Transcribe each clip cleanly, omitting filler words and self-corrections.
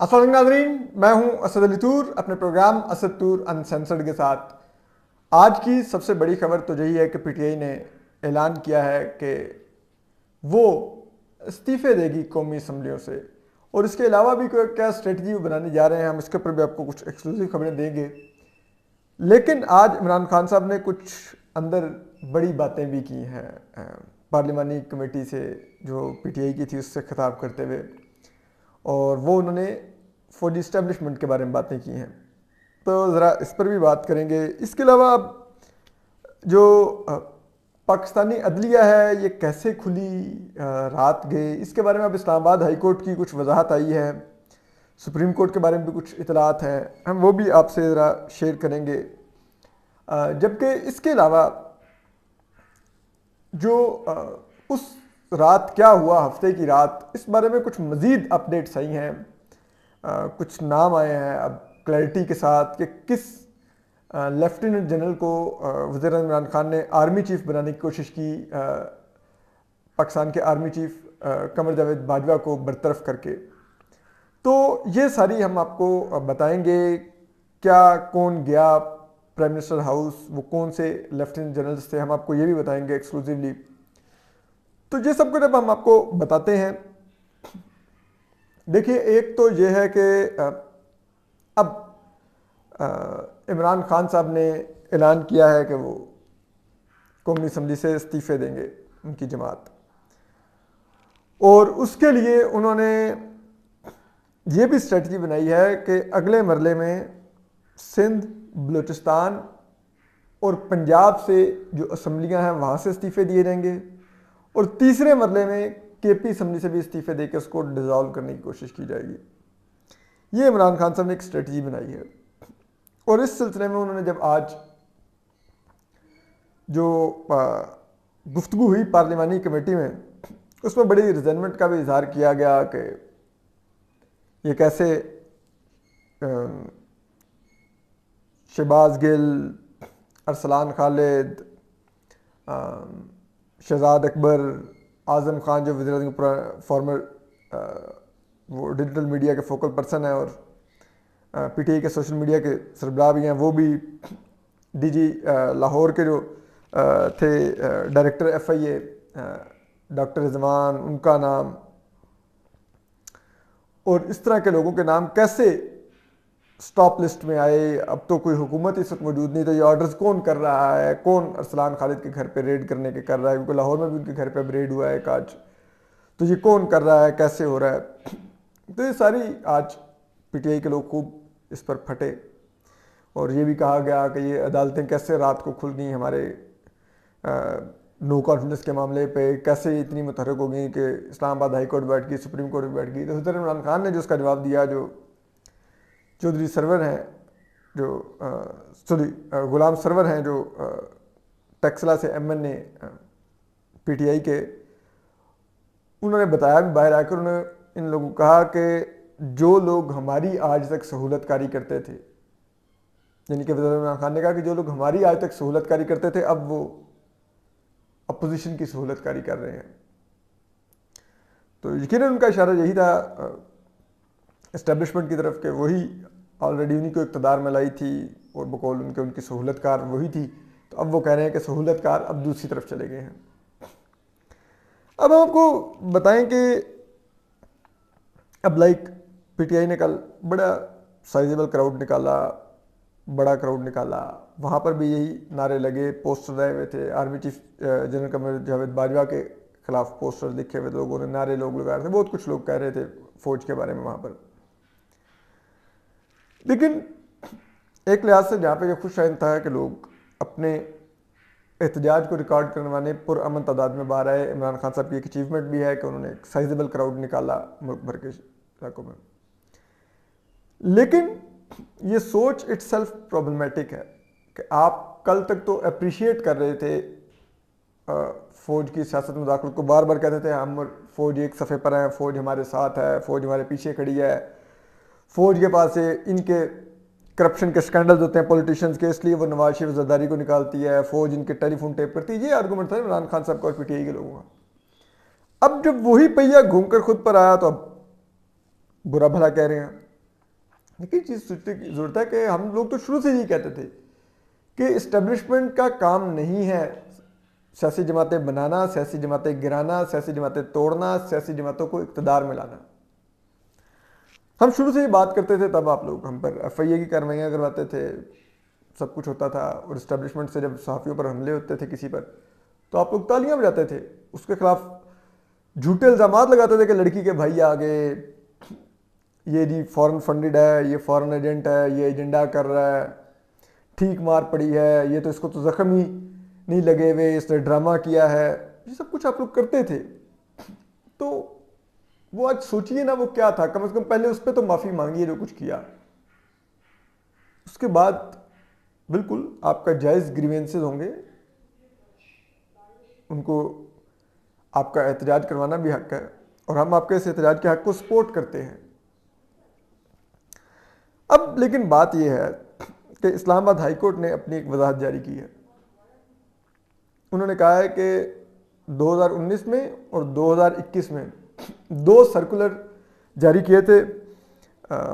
السلام علیکم ناظرین، میں ہوں اسد علی طور اپنے پروگرام اسد طور انسینسرڈ کے ساتھ۔ آج کی سب سے بڑی خبر تو یہی ہے کہ پی ٹی آئی نے اعلان کیا ہے کہ وہ استعفے دے گی قومی اسمبلیوں سے، اور اس کے علاوہ بھی کیا اسٹریٹجی بنانے جا رہے ہیں، ہم اس کے اوپر بھی آپ کو کچھ ایکسکلوسیو خبریں دیں گے۔ لیکن آج عمران خان صاحب نے کچھ اندر بڑی باتیں بھی کی ہیں پارلیمانی کمیٹی سے جو پی ٹی آئی کی تھی اس سے خطاب کرتے ہوئے، اور وہ انہوں نے فوجی اسٹیبلشمنٹ کے بارے میں باتیں کی ہیں، تو ذرا اس پر بھی بات کریں گے۔ اس کے علاوہ اب جو پاکستانی عدلیہ ہے یہ کیسے کھلی رات گئے، اس کے بارے میں اب اسلام آباد ہائی کورٹ کی کچھ وضاحت آئی ہے، سپریم کورٹ کے بارے میں بھی کچھ اطلاعات ہیں، ہم وہ بھی آپ سے ذرا شیئر کریں گے۔ جبکہ اس کے علاوہ جو اس رات کیا ہوا، ہفتے کی رات، اس بارے میں کچھ مزید اپڈیٹس آئی ہیں، کچھ نام آئے ہیں اب کلیئرٹی کے ساتھ کہ کس لیفٹیننٹ جنرل کو وزیر اعظم عمران خان نے آرمی چیف بنانے کی کوشش کی، پاکستان کے آرمی چیف قمر جاوید باجوہ کو برطرف کر کے۔ تو یہ ساری ہم آپ کو بتائیں گے، کیا کون گیا پرائم منسٹر ہاؤس، وہ کون سے لیفٹیننٹ جنرلز تھے، ہم آپ کو یہ بھی بتائیں گے ایکسکلوسیولی۔ تو یہ سب کچھ اب ہم آپ کو بتاتے ہیں۔ دیکھیے، ایک تو یہ ہے کہ اب عمران خان صاحب نے اعلان کیا ہے کہ وہ قومی اسمبلی سے استعفے دیں گے، ان کی جماعت، اور اس کے لیے انہوں نے یہ بھی اسٹریٹجی بنائی ہے کہ اگلے مرحلے میں سندھ، بلوچستان اور پنجاب سے جو اسمبلیاں ہیں وہاں سے استعفے دیے جائیں گے، اور تیسرے مرحلے میں کے پی اسمبلی سے بھی استعفے دے کے اس کو ڈیزالو کرنے کی کوشش کی جائے گی۔ یہ عمران خان صاحب نے ایک اسٹریٹجی بنائی ہے، اور اس سلسلے میں انہوں نے جب آج جو گفتگو ہوئی پارلیمانی کمیٹی میں، اس میں بڑی ریزنمنٹ کا بھی اظہار کیا گیا کہ یہ کیسے شہباز گل، ارسلان خالد، شہزاد اکبر، اعظم خان جو وزیر اعظم فارمر وہ ڈیجیٹل میڈیا کے فوکل پرسن ہیں اور پی ٹی آئی کے سوشل میڈیا کے سربراہ بھی ہیں، وہ بھی ڈی جی لاہور کے جو تھے ڈائریکٹر ایف آئی اے ڈاکٹر رضوان، ان کا نام، اور اس طرح کے لوگوں کے نام کیسے سٹاپ لسٹ میں آئے۔ اب تو کوئی حکومت اس وقت موجود نہیں، تو یہ آرڈرز کون کر رہا ہے، کون ارسلان خالد کے گھر پہ ریڈ کرنے کے کر رہا ہے، کیونکہ لاہور میں بھی ان کے گھر پہ ریڈ ہوا ہے ایک آج، تو یہ کون کر رہا ہے، کیسے ہو رہا ہے۔ تو یہ ساری آج پی ٹی آئی کے لوگ خوب اس پر پھٹے، اور یہ بھی کہا گیا کہ یہ عدالتیں کیسے رات کو کھل گئیں ہمارے نو کانفیڈنس کے معاملے پہ، کیسے اتنی متحرک ہو گئی کہ اسلام آباد ہائی کورٹ بیٹھ گئی، سپریم کورٹ بھی بیٹھ گئی۔ تو صدر عمران خان نے جو اس کا جواب دیا، جو چودھری سرور ہیں، جو غلام سرور ہیں جو ٹیکسلا سے M N A P T I کے، انہوں نے بتایا بھی باہر آ کر، انہوں نے ان لوگوں کو کہا کہ جو لوگ ہماری آج تک سہولت کاری کرتے تھے، یعنی کہ وزیر عمران خان نے کہا کہ جو لوگ ہماری آج تک سہولت کاری کرتے تھے اب وہ اپوزیشن کی سہولت کاری کر رہے ہیں۔ تو یقیناً ان کا اشارہ یہی تھا اسٹیبلشمنٹ کی طرف کہ وہی آلریڈی انہی کو اقتدار میں لائی تھی، اور بقول ان کی سہولت کار وہی تھی، تو اب وہ کہہ رہے ہیں کہ سہولت کار اب دوسری طرف چلے گئے ہیں۔ اب ہم آپ کو بتائیں کہ اب پی ٹی آئی نے کل بڑا سائزیبل کراؤڈ نکالا، بڑا کراؤڈ نکالا، وہاں پر بھی یہی نعرے لگے، پوسٹر آئے ہوئے تھے، army chief general Qamar Javed Bajwa کے خلاف پوسٹر لکھے ہوئے لوگوں نے، نعرے لوگ لگا رہے تھے، بہت کچھ لوگ کہہ رہے تھے فوج کے بارے میں وہاں پر۔ لیکن ایک لحاظ سے جہاں پہ یہ خوش آئند تھا کہ لوگ اپنے احتجاج کو ریکارڈ کرنے والے پرامن تعداد میں باہر آئے، عمران خان صاحب کی ایک اچیومنٹ بھی ہے کہ انہوں نے ایک سائزیبل کراؤڈ نکالا ملک بھر کے علاقوں میں۔ لیکن یہ سوچ اٹ سیلف پرابلمیٹک ہے کہ آپ کل تک تو اپریشیٹ کر رہے تھے فوج کی سیاست مداخلت کو، بار بار کہتے تھے ہم فوج ایک صفحے پر ہیں، فوج ہمارے ساتھ ہے، فوج ہمارے پیچھے کھڑی ہے، فوج کے پاس سے ان کے کرپشن کے سکینڈلز ہوتے ہیں پولیٹیشینز کے، اس لیے وہ نواز شریف زرداری کو نکالتی ہے، فوج ان کے ٹیلی فون ٹیپ کرتی ہے۔ یہ آرگومنٹ تھا عمران خان صاحب کا اور پی ٹی آئی کے لوگوں کا۔ اب جب وہی پہیہ گھوم کر خود پر آیا تو اب برا بھلا کہہ رہے ہیں۔ لیکن چیز سوچنے کی ضرورت ہے کہ ہم لوگ تو شروع سے یہی کہتے تھے کہ اسٹیبلشمنٹ کا کام نہیں ہے سیاسی جماعتیں بنانا، سیاسی جماعتیں گرانا، سیاسی جماعتیں توڑنا، سیاسی جماعتوں کو اقتدار میں لانا. ہم شروع سے یہ بات کرتے تھے، تب آپ لوگ ہم پر ایف آئی اے کی کارروائیاں کرواتے تھے، سب کچھ ہوتا تھا، اور اسٹیبلشمنٹ سے جب صحافیوں پر حملے ہوتے تھے کسی پر تو آپ لوگ تالیاں بجاتے تھے، اس کے خلاف جھوٹے الزامات لگاتے تھے کہ لڑکی کے بھائی آگے، یہ جی فورن فنڈڈ ہے، یہ فورن ایجنٹ ہے، یہ ایجنڈا کر رہا ہے، ٹھیک مار پڑی ہے، یہ تو اس کو تو زخم ہی نہیں لگے ہوئے، اس نے ڈرامہ کیا ہے. یہ سب کچھ آپ لوگ کرتے تھے. تو وہ آج سوچئے نا وہ کیا تھا، کم از کم پہلے اس پہ تو معافی مانگیے جو کچھ کیا. اس کے بعد بالکل آپ کا جائز گریوینسز ہوں گے، ان کو آپ کا احتجاج کروانا بھی حق ہے، اور ہم آپ کے اس احتجاج کے حق کو سپورٹ کرتے ہیں. اب لیکن بات یہ ہے کہ اسلام آباد ہائی کورٹ نے اپنی ایک وضاحت جاری کی ہے. انہوں نے کہا ہے کہ 2019 میں اور 2021 میں 2 سرکولر جاری کیے تھے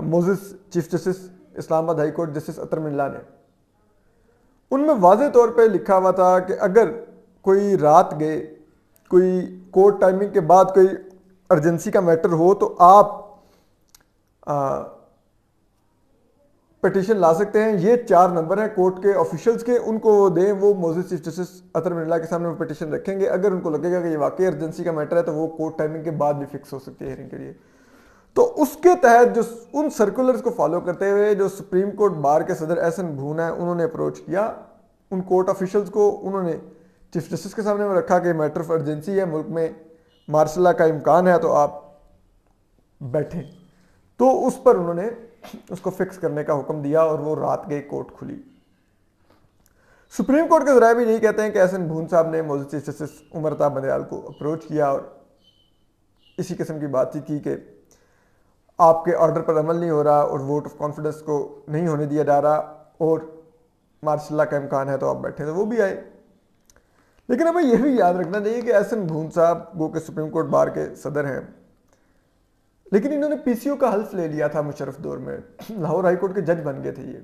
موزس چیف جسٹس اسلام آباد ہائی کورٹ جسٹس اطہر من اللہ نے. ان میں واضح طور پہ لکھا ہوا تھا کہ اگر کوئی رات گئے، کوئی کورٹ ٹائمنگ کے بعد کوئی ارجنسی کا میٹر ہو تو آپ پٹیشن لا سکتے ہیں. یہ 4 نمبر ہیں کورٹ کے آفیشلز کے، ان کو دیں، وہ موزس چیف جسٹس اطہر من اللہ کے سامنے وہ پٹیشن رکھیں گے. اگر ان کو لگے گا کہ یہ واقعی ارجنسی کا میٹر ہے تو وہ کورٹ ٹائمنگ کے بعد بھی فکس ہو سکتی ہے ہیئرنگ کے لیے. تو اس کے تحت جو ان سرکولرز کو فالو کرتے ہوئے جو سپریم کورٹ بار کے صدر ایسن بھون ہے، انہوں نے اپروچ کیا ان کورٹ آفیشلز کو. انہوں نے چیف جسٹس کے سامنے میں رکھا کہ میٹر آف ارجنسی ہے، ملک میں مارشل لا کا امکان ہے، تو آپ بیٹھیں. تو اس پر انہوں نے اس کو فکس کرنے کا حکم دیا اور وہ رات گئے کورٹ کھلی. سپریم کورٹ کے ذرائع بھی یہی کہتے ہیں کہ ایسن بھون صاحب نے موزس چیف جسٹس عمر طاہر بندیال کو اپروچ کیا اور اسی قسم کی بات کی کہ آپ کے آرڈر پر عمل نہیں ہو رہا اور ووٹ آف کانفیڈنس کو نہیں ہونے دیا جا رہا اور مارشل لا کا امکان ہے تو آپ بیٹھے. تو وہ بھی آئے. لیکن ہمیں یہ بھی یاد رکھنا چاہیے کہ ایسن بھون صاحب وہ کہ سپریم کورٹ بار کے صدر ہیں، لیکن انہوں نے پی سی او کا حلف لے لیا تھا مشرف دور میں. لاہور ہائی کورٹ کے جج بن گئے تھے یہ،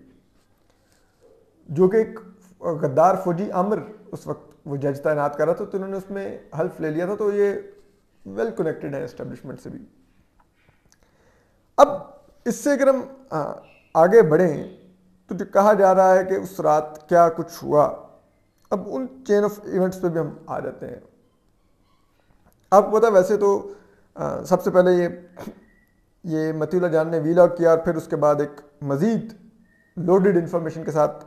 جو کہ ایک غدار فوجی عامر اس وقت وہ جج تعینات کر رہا تھا، تو انہوں نے اس میں حلف لے لیا تھا. تو یہ ویل کنیکٹڈ ہے اسٹیبلشمنٹ سے بھی. اب اس سے اگر ہم آگے بڑھیں تو جو کہا جا رہا ہے کہ اس رات کیا کچھ ہوا، اب ان چین آف ایونٹس پہ بھی ہم آ جاتے ہیں. آپ کو پتا ویسے تو سب سے پہلے یہ متی اللہ جان نے وی لاگ کیا، اور پھر اس کے بعد ایک مزید لوڈڈ انفارمیشن کے ساتھ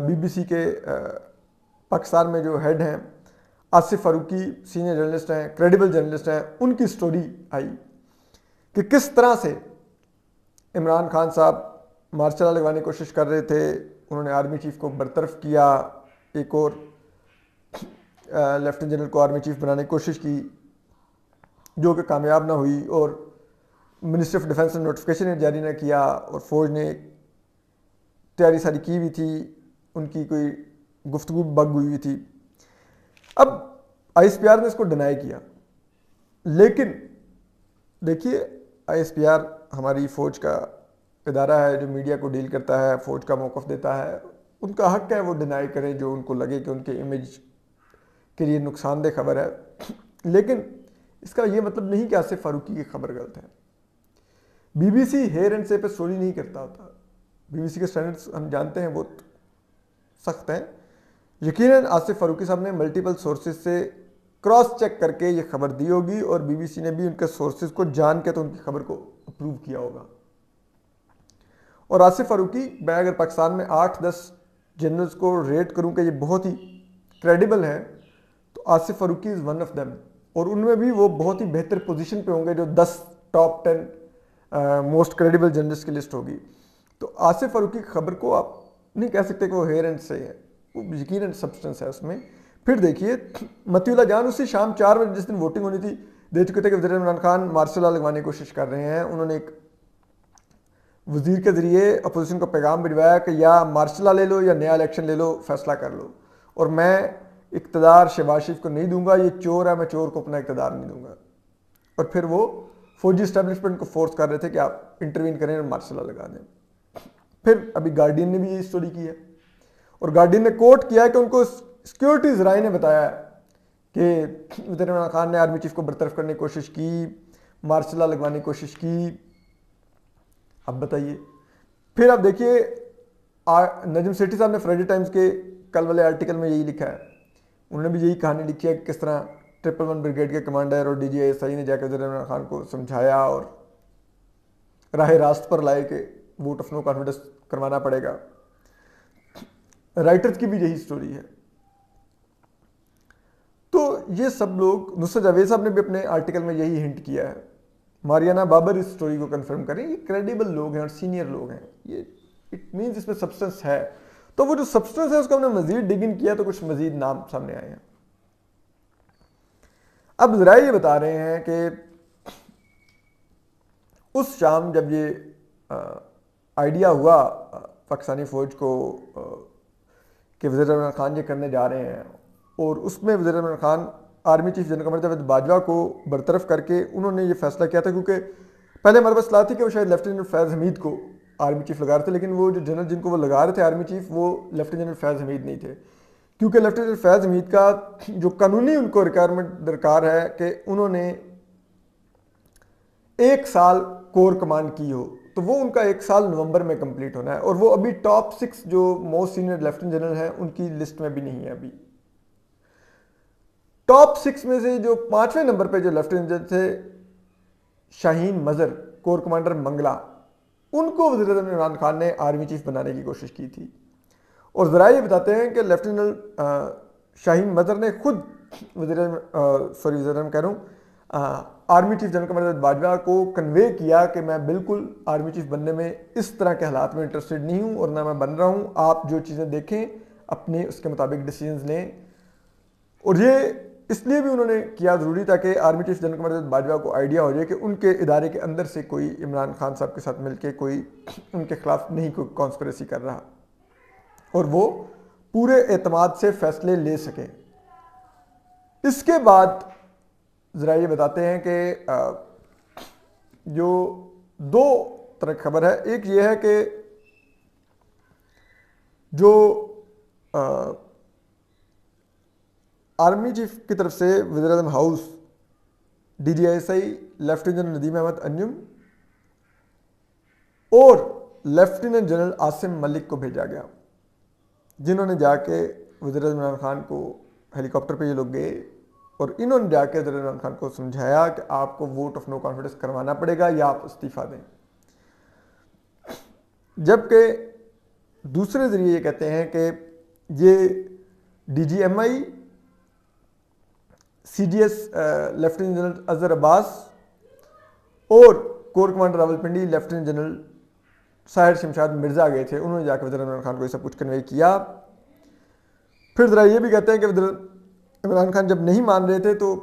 بی بی سی کے پاکستان میں جو ہیڈ ہیں آصف فاروقی، سینئر جرنلسٹ ہیں، کریڈیبل جرنلسٹ ہیں، ان کی سٹوری آئی کہ کس طرح سے عمران خان صاحب مارشل لا لگوانے کی کوشش کر رہے تھے. انہوں نے آرمی چیف کو برطرف کیا، ایک اور لیفٹیننٹ جنرل کو آرمی چیف بنانے کی کوشش کی جو کہ کامیاب نہ ہوئی، اور منسٹر آف ڈیفنس نے نوٹیفیکیشن جاری نہ کیا، اور فوج نے تیاری ساری کی ہوئی تھی، ان کی کوئی گفتگو بگ ہوئی تھی. اب آئی ایس پی آر نے اس کو ڈینائی کیا، لیکن دیکھیے آئی ایس پی آر ہماری فوج کا ادارہ ہے جو میڈیا کو ڈیل کرتا ہے، فوج کا موقف دیتا ہے. ان کا حق ہے وہ ڈینائی کریں جو ان کو لگے کہ ان کے امیج کے لیے نقصان دہ خبر ہے. لیکن اس کا یہ مطلب نہیں کہ آصف فاروقی کی خبر غلط ہے. B B C here and سے پہ سٹوری نہیں کرتا ہوتا. بی بی سی کے سٹینڈرڈز ہم جانتے ہیں بہت سخت ہیں. یقیناً آصف فاروقی صاحب نے ملٹیپل سورسز سے کراس چیک کر کے یہ خبر دی ہوگی، اور بی بی سی نے بھی ان کے سورسز کو جان کے تو ان کی خبر کو اپروو کیا ہوگا. اور آصف فاروقی، میں اگر پاکستان میں 8-10 جنرلز کو ریٹ کروں کہ یہ بہت ہی کریڈیبل ہیں، تو Asif Farooqi is one of them. اور ان میں بھی وہ بہت ہی بہتر پوزیشن پہ ہوں گے جو 10 ٹاپ 10 موسٹ کریڈیبل جرنلسٹ کی لسٹ ہوگی. تو آصف فاروقی کی خبر کو آپ نہیں کہہ سکتے کہ وہ ہیئر اینڈ سے ہے، وہ یقیناً سبسٹنس ہے اس میں. پھر دیکھیے متی اللہ جان اسی شام 4 بجے جس دن ووٹنگ ہونی تھی دے چکے تھے کہ وزیر عمران خان مارشل لا لگوانے کی کوشش کر رہے ہیں. انہوں نے ایک وزیر کے ذریعے اپوزیشن کو پیغام بھجوایا کہ یا مارشل لا لے لو یا نیا الیکشن لے لو، فیصلہ کر لو، اور میں اقتدار شہباز شریف کو نہیں دوں گا، یہ چور ہے، میں چور کو اپنا اقتدار نہیں دوں گا. اور پھر وہ فوجی اسٹیبلشمنٹ کو فورس کر رہے تھے کہ آپ انٹروین کریں اور مارشل لا لگا دیں. پھر ابھی گارڈین نے بھی یہ اسٹوری کی ہے اور گارڈین نے کوٹ کیا ہے کہ ان کو سیکیورٹی ذرائع نے بتایا ہے کہ وزیر عمران خان نے آرمی چیف کو برطرف کرنے کی کوشش کی, مارشل لا لگوانے کی کوشش کی. اب بتائیے. پھر آپ دیکھیے نجم سیٹھی صاحب نے فرائیڈے ٹائمز کے کل والے آرٹیکل میں یہی لکھا ہے, انہوں نے بھی یہی کہانی لکھی ہے کہ کس طرح 111 بریگیڈ کے کمانڈر اور DGI نے جا کے وزیر عمران خان کو سمجھایا اور راہ راست پر لائے کہ ووٹ آف نو کانفیڈنس کروانا پڑے گا. رائٹرز کی بھی یہی سٹوری ہے. تو یہ سب لوگ, نصرت جاوید صاحب نے بھی اپنے آرٹیکل میں یہی ہنٹ کیا ہے. ماریانا بابر اس سٹوری کو کنفرم کریں, یہ کریڈیبل لوگ ہیں اور سینئر لوگ ہیں, یہ اٹ مینز اس میں سبسٹنس ہے. تو وہ جو سبسٹنس ہے اس کو ہم نے مزید ڈگ ان کیا تو کچھ مزید نام سامنے آئے ہیں. اب ذرائع یہ بتا رہے ہیں کہ اس شام جب یہ آئیڈیا ہوا پاکستانی فوج کو کہ وزیر عمران خان یہ کرنے جا رہے ہیں, اور اس میں وزیر Imran Khan army chief general Qamar Javed Bajwa کو برطرف کر کے انہوں نے یہ فیصلہ کیا تھا, کیونکہ پہلے ہمارے پاس اطلاع تھی کہ وہ شاید لیفٹیننٹ فیض حمید کو آرمی چیف لگا رہے تھے, لیکن وہ جو جنرل جن کو وہ لگا رہے تھے آرمی چیف وہ لیفٹیننٹ فیض حمید نہیں تھے, کیونکہ لیفٹیننٹ فیض حمید کا جو قانونی ان کو ریکوائرمنٹ درکار ہے کہ انہوں نے 1 سال کور کمانڈ کی ہو, تو وہ ان کا 1 سال نومبر میں کمپلیٹ ہونا ہے, اور وہ ابھی ٹاپ 6 جو موسٹ سینئر لیفٹیننٹ جنرل ہیں ان کی لسٹ میں بھی نہیں ہے. ابھی ٹاپ 6 میں سے جو 5ویں نمبر پہ جو لیفٹیننٹ جنرل تھے شاہین مظہر, کور کمانڈر منگلا, ان کو وزیر اعظم عمران خان نے آرمی چیف بنانے کی کوشش کی تھی. اور ذرائع یہ بتاتے ہیں کہ لیفٹیننٹ شاہین مظہر نے خود وزیر اعظم کہہ رہا ہوں army chief general Qamar Javed Bajwa کو کنوے کیا کہ میں بالکل آرمی چیف بننے میں اس طرح کے حالات میں انٹرسٹڈ نہیں ہوں اور نہ میں بن رہا ہوں, آپ جو چیزیں دیکھیں اپنے اس کے مطابق ڈیسیجنز لیں. اور یہ اس لیے بھی انہوں نے کیا ضروری تھا کہ army chief general Qamar Javed Bajwa کو آئیڈیا ہو جائے کہ ان کے ادارے کے اندر سے کوئی عمران خان صاحب کے ساتھ مل کے کوئی ان کے خلاف نہیں کوئی کانسپریسی کر رہا, اور وہ پورے اعتماد سے فیصلے لے سکیں. اس کے بعد ذرائع یہ بتاتے ہیں کہ جو 2 طرح کی خبر ہے. ایک یہ ہے کہ جو آرمی چیف کی طرف سے وزیر اعظم house DGI lieutenant general Nadeem Ahmed Anjum اور لیفٹیننٹ جنرل عاصم ملک کو بھیجا گیا, جنہوں نے جا کے وزیر اعظم عمران خان کو ہیلی کاپٹر پہ یہ لوگ گئے اور انہوں نے جا کے وزیر عمران خان کو سمجھایا کہ آپ کو ووٹ آف نو کانفیڈنس کروانا پڑے گا یا آپ استعفیٰ دیں. جبکہ دوسرے ذریعے یہ کہتے ہیں کہ یہ DGMI CGS lieutenant general Azhar Abbas اور corps commander Rawalpindi lieutenant general Sahir Shamshad Mirza گئے تھے, انہوں نے جا کے وزیر عمران خان کو یہ سب کچھ کنوے کیا. پھر ذرا یہ بھی کہتے ہیں کہ وزیر عمران خان جب نہیں مان رہے تھے تو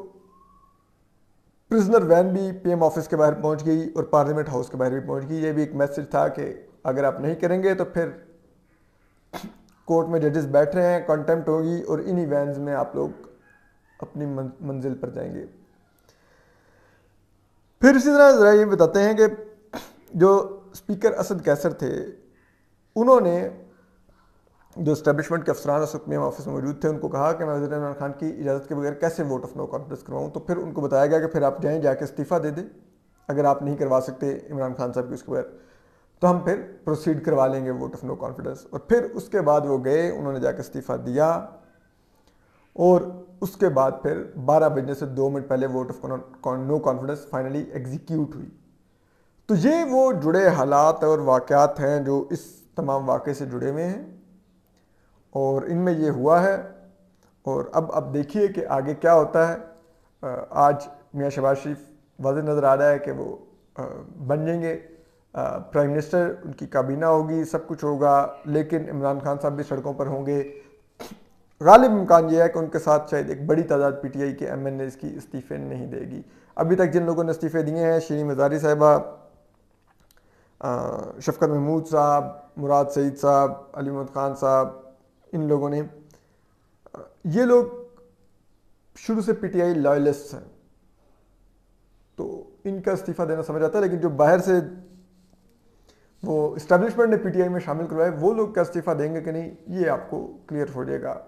پرزنر وین بھی PM آفس کے باہر پہنچ گئی اور پارلیمنٹ ہاؤس کے باہر بھی پہنچ گئی. یہ بھی ایک میسج تھا کہ اگر آپ نہیں کریں گے تو پھر کورٹ میں ججز بیٹھ رہے ہیں, کنٹمپٹ ہوگی اور انہی وینز میں آپ لوگ اپنی منزل پر جائیں گے. پھر اسی طرح ذرا یہ بتاتے ہیں کہ جو اسپیکر اسد کیسر تھے انہوں نے جو اسٹیبلشمنٹ کے افسران اس وقت آفس میں موجود تھے ان کو کہا کہ میں وزیر عمران خان کی اجازت کے بغیر کیسے ووٹ آف نو کانفیڈنس کرواؤں. تو پھر ان کو بتایا گیا کہ پھر آپ جائیں, جا کے استعفیٰ دے دیں, اگر آپ نہیں کروا سکتے عمران خان صاحب کی اس کے بغیر تو ہم پھر پروسیڈ کروا لیں گے ووٹ آف نو کانفیڈنس. اور پھر اس کے بعد وہ گئے, انہوں نے جا کے استعفیٰ دیا اور اس کے بعد پھر 12 بجنے سے 2 منٹ پہلے vote of no confidence finally execute ہوئی. تو یہ وہ جڑے حالات اور واقعات ہیں جو اس تمام واقعے سے جڑے ہوئے ہیں اور ان میں یہ ہوا ہے. اور اب دیکھیے کہ آگے کیا ہوتا ہے. آج میاں شہباز شریف واضح نظر آ رہا ہے کہ وہ بن جائیں گے پرائم منسٹر, ان کی کابینہ ہوگی, سب کچھ ہوگا, لیکن عمران خان صاحب بھی سڑکوں پر ہوں گے. غالب امکان یہ ہے کہ ان کے ساتھ شاید ایک بڑی تعداد PTI کے MNAs کی استعفے نہیں دے گی. ابھی تک جن لوگوں نے استعفے دیے ہیں, شیریں مزاری صاحبہ, شفقت محمود صاحب, مراد سعید صاحب, علی محمد خان صاحب, ان لوگوں نے, یہ لوگ شروع سے PTI لائلسٹ ہیں. تو ان کا استعفیٰ دینا سمجھ آتا ہے، لیکن جو باہر سے وہ اسٹیبلشمنٹ نے پی ٹی آئی میں شامل کروائے وہ لوگ کیا استعفیٰ دیں گے کہ نہیں، یہ آپ کو کلیئر ہو جائے گا۔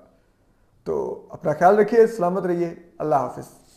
تو اپنا خیال رکھیے، سلامت رہیے، اللہ حافظ۔